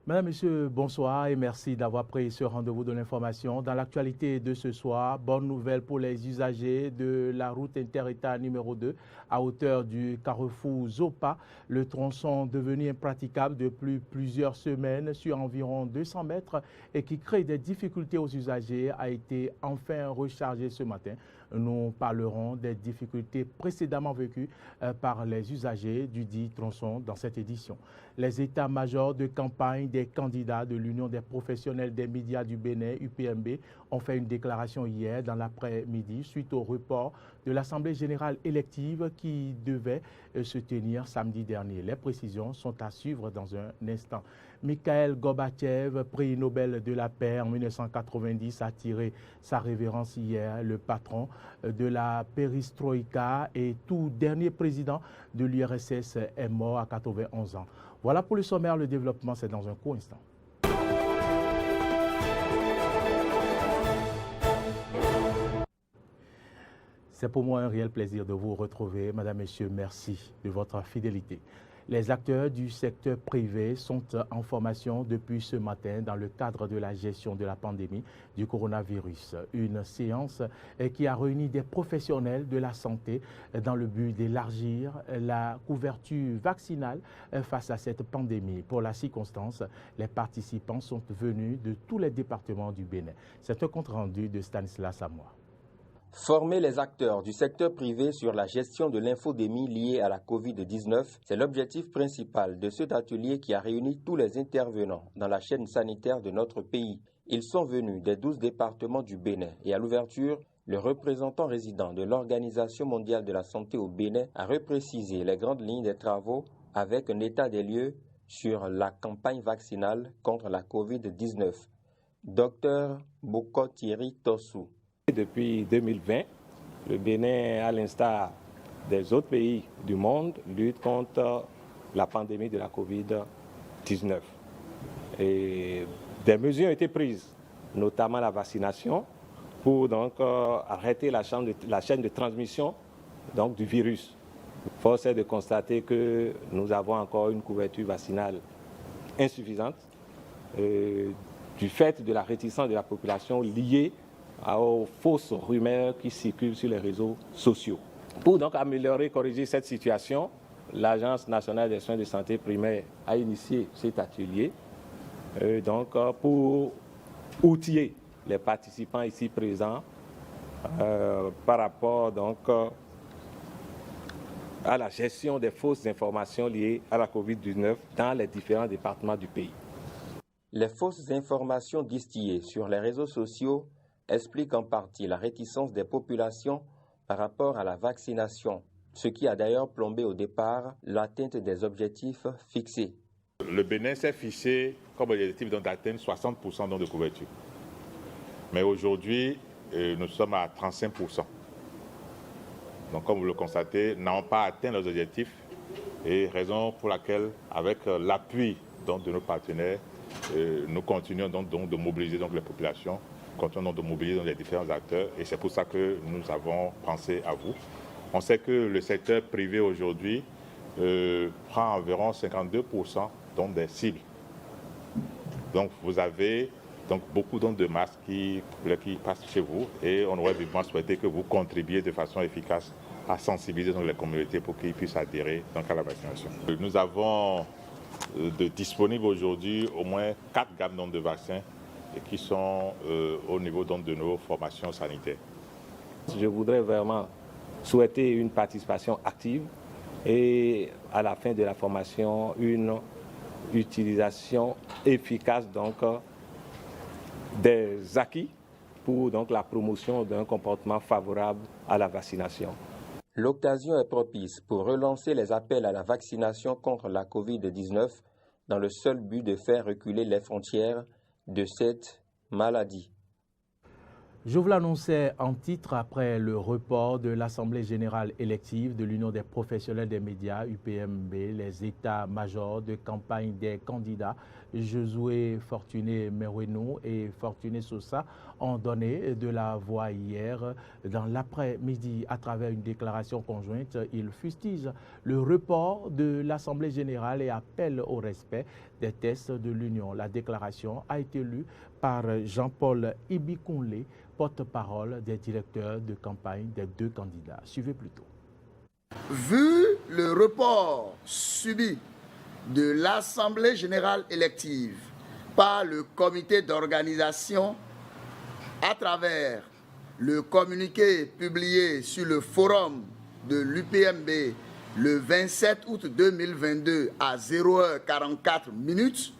Madame, Monsieur, bonsoir et merci d'avoir pris ce rendez-vous de l'information. Dans l'actualité de ce soir, bonne nouvelle pour les usagers de la route inter-État numéro 2 à hauteur du carrefour Zopa. Le tronçon devenu impraticable depuis plusieurs semaines sur environ 200 mètres et qui crée des difficultés aux usagers a été enfin rechargé ce matin. Nous parlerons des difficultés précédemment vécues par les usagers du dit tronçon dans cette édition. Les états-majors de campagne des candidats de l'Union des professionnels des médias du Bénin, UPMB, ont fait une déclaration hier dans l'après-midi suite au report de l'Assemblée générale élective qui devait se tenir samedi dernier. Les précisions sont à suivre dans un instant. Mikhail Gorbatchev, prix Nobel de la paix en 1990, a tiré sa révérence hier. Le patron de la perestroïka et tout dernier président de l'URSS est mort à 91 ans. Voilà pour le sommaire, le développement, c'est dans un court instant. C'est pour moi un réel plaisir de vous retrouver. Madame, Messieurs, merci de votre fidélité. Les acteurs du secteur privé sont en formation depuis ce matin dans le cadre de la gestion de la pandémie du coronavirus. Une séance qui a réuni des professionnels de la santé dans le but d'élargir la couverture vaccinale face à cette pandémie. Pour la circonstance, les participants sont venus de tous les départements du Bénin. C'est un compte-rendu de Stanislas Samoa. Former les acteurs du secteur privé sur la gestion de l'infodémie liée à la COVID-19, c'est l'objectif principal de cet atelier qui a réuni tous les intervenants dans la chaîne sanitaire de notre pays. Ils sont venus des 12 départements du Bénin et à l'ouverture, le représentant résident de l'Organisation mondiale de la santé au Bénin a reprécisé les grandes lignes des travaux avec un état des lieux sur la campagne vaccinale contre la COVID-19. Dr Boko Thierry Tossou. Depuis 2020, le Bénin, à l'instar des autres pays du monde, lutte contre la pandémie de la COVID-19. Et des mesures ont été prises, notamment la vaccination, pour donc arrêter la chaîne de transmission donc, du virus. Force est de constater que nous avons encore une couverture vaccinale insuffisante du fait de la réticence de la population liée aux fausses rumeurs qui circulent sur les réseaux sociaux. Pour donc améliorer et corriger cette situation, l'Agence nationale des soins de santé primaire a initié cet atelier pour outiller les participants ici présents par rapport donc, à la gestion des fausses informations liées à la COVID-19 dans les différents départements du pays. Les fausses informations distillées sur les réseaux sociaux explique en partie la réticence des populations par rapport à la vaccination, ce qui a d'ailleurs plombé au départ l'atteinte des objectifs fixés. Le Bénin s'est fixé comme objectif d'atteindre 60% de couverture. Mais aujourd'hui, nous sommes à 35%. Donc comme vous le constatez, nous n'avons pas atteint nos objectifs et raison pour laquelle, avec l'appui de nos partenaires, nous continuons donc de mobiliser les populations. Continuons de mobiliser les différents acteurs et c'est pour ça que nous avons pensé à vous. On sait que le secteur privé aujourd'hui prend environ 52% des cibles. Donc vous avez beaucoup de masques qui passent chez vous et on aurait vivement souhaité que vous contribuiez de façon efficace à sensibiliser les communautés pour qu'ils puissent adhérer à la vaccination. Nous avons disponibles aujourd'hui au moins 4 gammes de vaccins et qui sont au niveau de nos formations sanitaires. Je voudrais vraiment souhaiter une participation active et à la fin de la formation, une utilisation efficace des acquis pour la promotion d'un comportement favorable à la vaccination. L'occasion est propice pour relancer les appels à la vaccination contre la COVID-19 dans le seul but de faire reculer les frontières de cette maladie. Je vous l'annonçais en titre après le report de l'Assemblée générale élective de l'Union des professionnels des médias, UPMB, les états-majors de campagne des candidats Josué Fortuné Merouenou et Fortuné Sosa ont donné de la voix hier. Dans l'après-midi, à travers une déclaration conjointe, ils fustigent le report de l'Assemblée générale et appellent au respect des tests de l'Union. La déclaration a été lue par Jean-Paul Ibikunle, porte-parole des directeurs de campagne des deux candidats. Suivez plutôt. Vu le report subi de l'Assemblée générale élective par le comité d'organisation à travers le communiqué publié sur le forum de l'UPMB le 27 août 2022 à 0h44 minutes,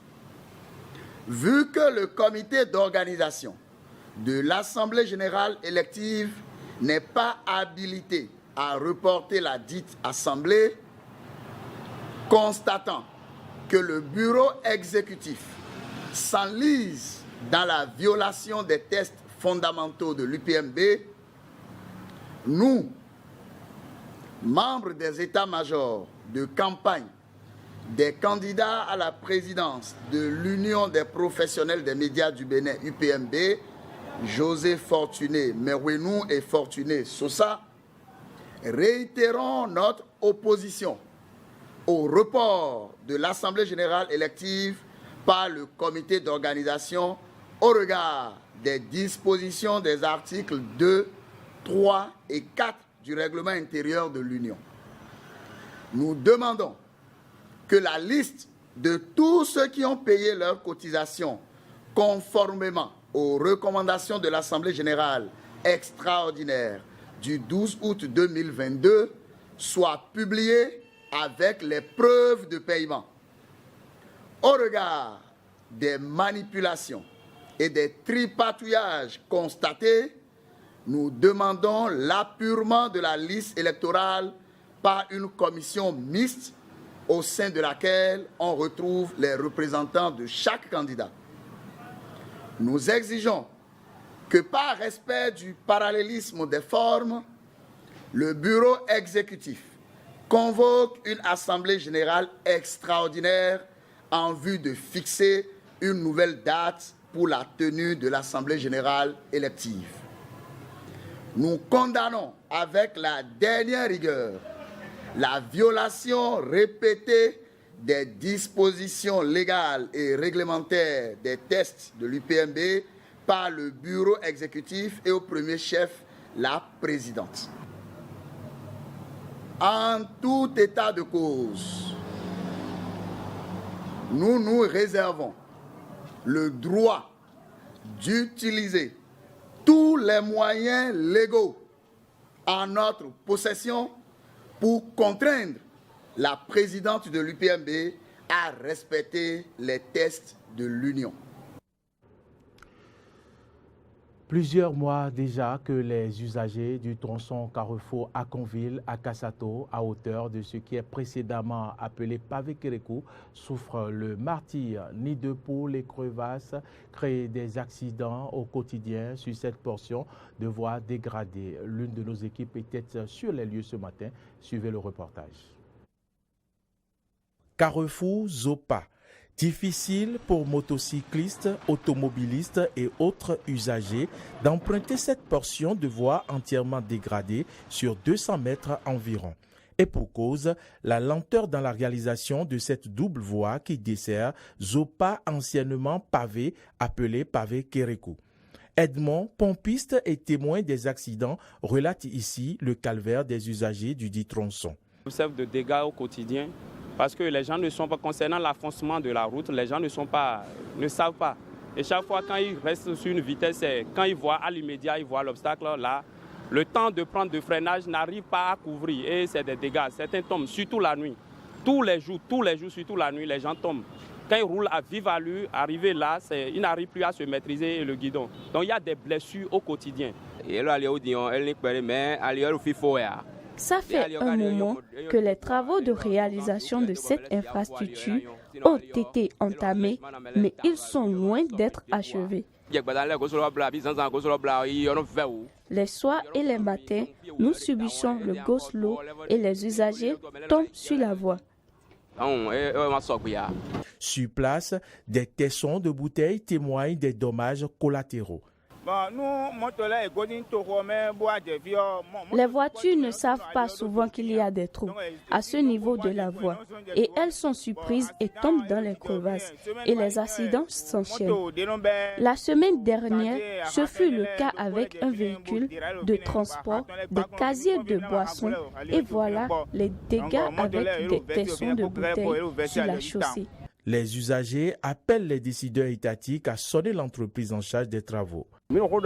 vu que le comité d'organisation de l'Assemblée générale élective n'est pas habilité à reporter la dite assemblée, constatant que le bureau exécutif s'enlise dans la violation des tests fondamentaux de l'UPMB, nous, membres des états-majors de campagne des candidats à la présidence de l'Union des professionnels des médias du Bénin, UPMB, José Fortuné Merouenou et Fortuné Sosa, réitérons notre opposition au report de l'Assemblée générale élective par le comité d'organisation au regard des dispositions des articles 2, 3 et 4 du règlement intérieur de l'Union. Nous demandons que la liste de tous ceux qui ont payé leurs cotisations conformément aux recommandations de l'Assemblée générale extraordinaire du 12 août 2022 soit publiée avec les preuves de paiement. Au regard des manipulations et des tripatouillages constatés, nous demandons l'appurement de la liste électorale par une commission mixte au sein de laquelle on retrouve les représentants de chaque candidat. Nous exigeons que par respect du parallélisme des formes, le bureau exécutif convoque une assemblée générale extraordinaire en vue de fixer une nouvelle date pour la tenue de l'assemblée générale élective. Nous condamnons avec la dernière rigueur la violation répétée des dispositions légales et réglementaires des tests de l'UPMB par le bureau exécutif et au premier chef, la présidente. En tout état de cause, nous nous réservons le droit d'utiliser tous les moyens légaux en notre possession pour contraindre la présidente de l'UPMB à respecter les tests de l'Union. Plusieurs mois déjà que les usagers du tronçon Carrefour Akonville à Kassato, à hauteur de ce qui est précédemment appelé pavé Kérékou, souffrent le martyre. Nid de poule et crevasses créent des accidents au quotidien sur cette portion de voie dégradée. L'une de nos équipes était sur les lieux ce matin. Suivez le reportage. Carrefour Zopa. Difficile pour motocyclistes, automobilistes et autres usagers d'emprunter cette portion de voie entièrement dégradée sur 200 mètres environ. Et pour cause, la lenteur dans la réalisation de cette double voie qui dessert Zopa, anciennement pavé, appelé pavé Kérékou. Edmond, pompiste et témoin des accidents, relate ici le calvaire des usagers du dit tronçon. Nous servons de dégâts au quotidien. Parce que les gens ne sont pas, concernant l'affoncement de la route, les gens ne savent pas. Et chaque fois, quand ils restent sur une vitesse, quand ils voient à l'immédiat, ils voient l'obstacle là, le temps de prendre de freinage n'arrive pas à couvrir. Et c'est des dégâts. Certains tombent, surtout la nuit. Tous les jours, surtout la nuit, les gens tombent. Quand ils roulent à vive allure, arrivé là, ils n'arrivent plus à se maîtriser le guidon. Donc il y a des blessures au quotidien. Ça fait un moment que les travaux de réalisation de cette infrastructure ont été entamés, mais ils sont loin d'être achevés. Les soirs et les matins, nous subissons le go-slow et les usagers tombent sur la voie. Sur place, des tessons de bouteilles témoignent des dommages collatéraux. Les voitures ne savent pas souvent qu'il y a des trous à ce niveau de la voie et elles sont surprises et tombent dans les crevasses et les accidents s'enchaînent. La semaine dernière, ce fut le cas avec un véhicule de transport de casiers de boissons et voilà les dégâts avec des tessons de bouteilles sur la chaussée. Les usagers appellent les décideurs étatiques à sonner l'entreprise en charge des travaux. On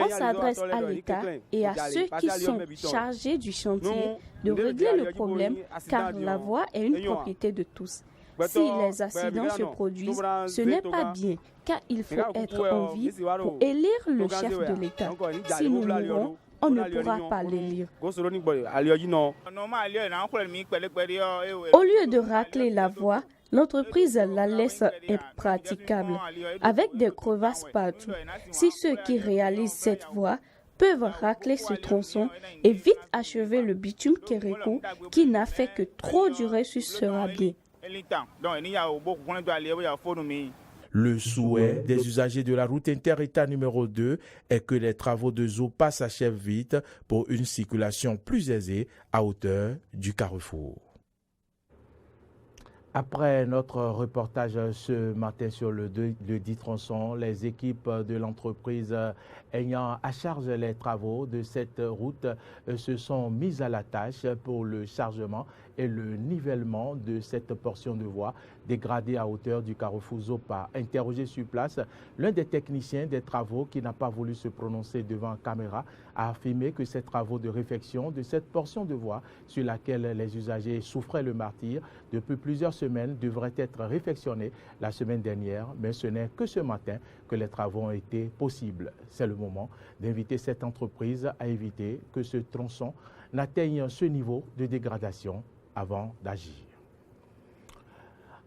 s'adresse à l'État et à ceux qui sont chargés du chantier de régler le problème car la voie est une propriété de tous. Si les accidents se produisent, ce n'est pas bien car il faut être en vie pour élire le chef de l'État. Si nous mourons, on ne pourra pas l'élire. Au lieu de racler la voie, l'entreprise la laisse impraticable, avec des crevasses partout. Si ceux qui réalisent cette voie peuvent racler ce tronçon et vite achever le bitume Kérékou, qui n'a fait que trop durer sur ce rabier. Le souhait des usagers de la route inter-État numéro 2 est que les travaux de ZOPA s'achèvent vite pour une circulation plus aisée à hauteur du carrefour. Après notre reportage ce matin sur le dit tronçon, les équipes de l'entreprise ayant à charge les travaux de cette route se sont mises à la tâche pour le chargement et le nivellement de cette portion de voie dégradée à hauteur du carrefour ZOPA. Interrogé sur place, l'un des techniciens des travaux qui n'a pas voulu se prononcer devant caméra a affirmé que ces travaux de réfection de cette portion de voie sur laquelle les usagers souffraient le martyre depuis plusieurs semaines devraient être réfectionnés la semaine dernière, mais ce n'est que ce matin que les travaux ont été possibles. C'est le moment d'inviter cette entreprise à éviter que ce tronçon n'atteigne ce niveau de dégradation avant d'agir.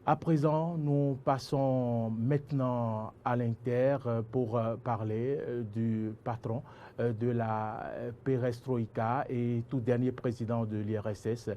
À présent, nous passons maintenant à l'Inter pour parler du patron de la Perestroïka et tout dernier président de l'IRSS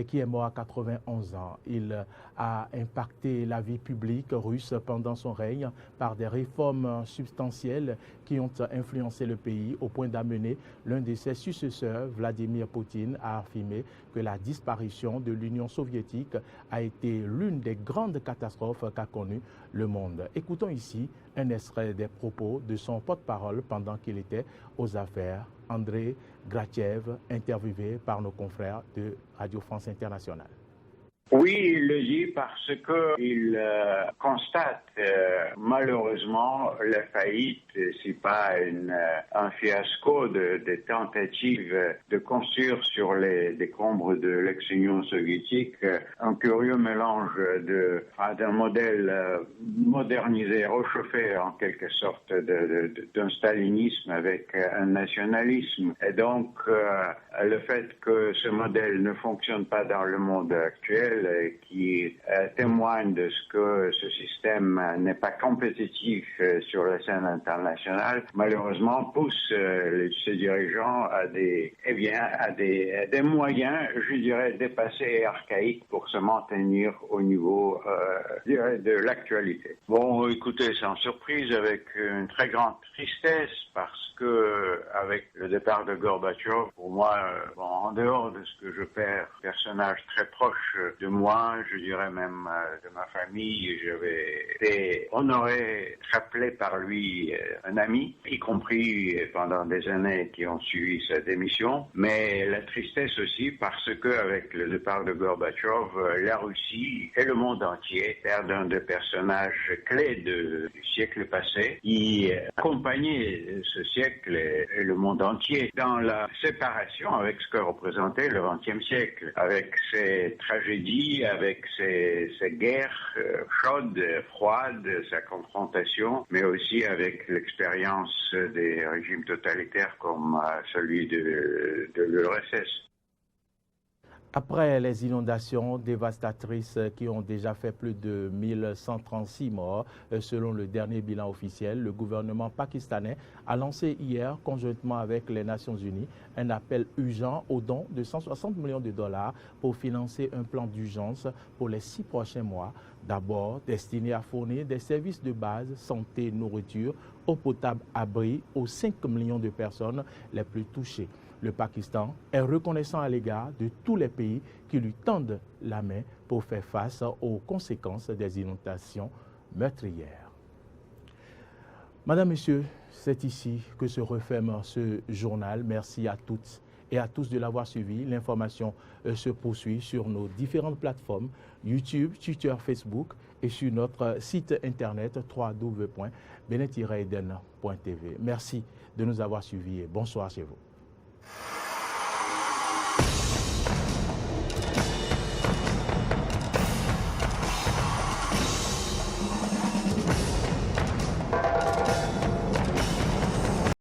qui est mort à 91 ans. Il a impacté la vie publique russe pendant son règne par des réformes substantielles qui ont influencé le pays au point d'amener l'un de ses successeurs, Vladimir Poutine, à affirmer que la disparition de l'Union soviétique a été l'une des grandes catastrophes qu'a connues le monde. Écoutons ici un extrait des propos de son porte-parole pendant qu'il était aux affaires, André Gratchev, interviewé par nos confrères de Radio France Internationale. Oui, il le dit parce qu'il constate malheureusement la faillite, c'est pas un fiasco de tentatives de construire sur les décombres de l'ex-Union soviétique un curieux mélange d'un modèle modernisé, rechauffé en quelque sorte d'un stalinisme avec un nationalisme. Et donc le fait que ce modèle ne fonctionne pas dans le monde actuel, qui témoigne de ce que ce système n'est pas compétitif sur la scène internationale, malheureusement pousse ces dirigeants à des moyens, je dirais, dépassés et archaïques pour se maintenir au niveau de l'actualité. Bon, écoutez, sans surprise, avec une très grande tristesse, parce que avec le départ de Gorbatchev, pour moi, en dehors de ce que je perds, personnage très proche de moi, je dirais même de ma famille, j'avais été honoré, rappelé par lui un ami, y compris pendant des années qui ont suivi sa démission, mais la tristesse aussi parce que avec le départ de Gorbatchev, la Russie et le monde entier perdent un des personnages clés du siècle passé, qui accompagnait ce siècle et le monde entier dans la séparation avec ce que représentait le XXe siècle, avec ses tragédies, avec ses guerres chaudes, froides, sa confrontation, mais aussi avec l'expérience des régimes totalitaires comme celui de l'URSS. Après les inondations dévastatrices qui ont déjà fait plus de 1136 morts, selon le dernier bilan officiel, le gouvernement pakistanais a lancé hier, conjointement avec les Nations Unies, un appel urgent au don de 160 millions de dollars pour financer un plan d'urgence pour les 6 prochains mois. D'abord, destiné à fournir des services de base, santé, nourriture, eau potable, abri aux 5 millions de personnes les plus touchées. Le Pakistan est reconnaissant à l'égard de tous les pays qui lui tendent la main pour faire face aux conséquences des inondations meurtrières. Madame, Monsieur, c'est ici que se referme ce journal. Merci à toutes et à tous de l'avoir suivi. L'information se poursuit sur nos différentes plateformes, YouTube, Twitter, Facebook et sur notre site internet www.benet-eden.tv. Merci de nous avoir suivis et bonsoir chez vous.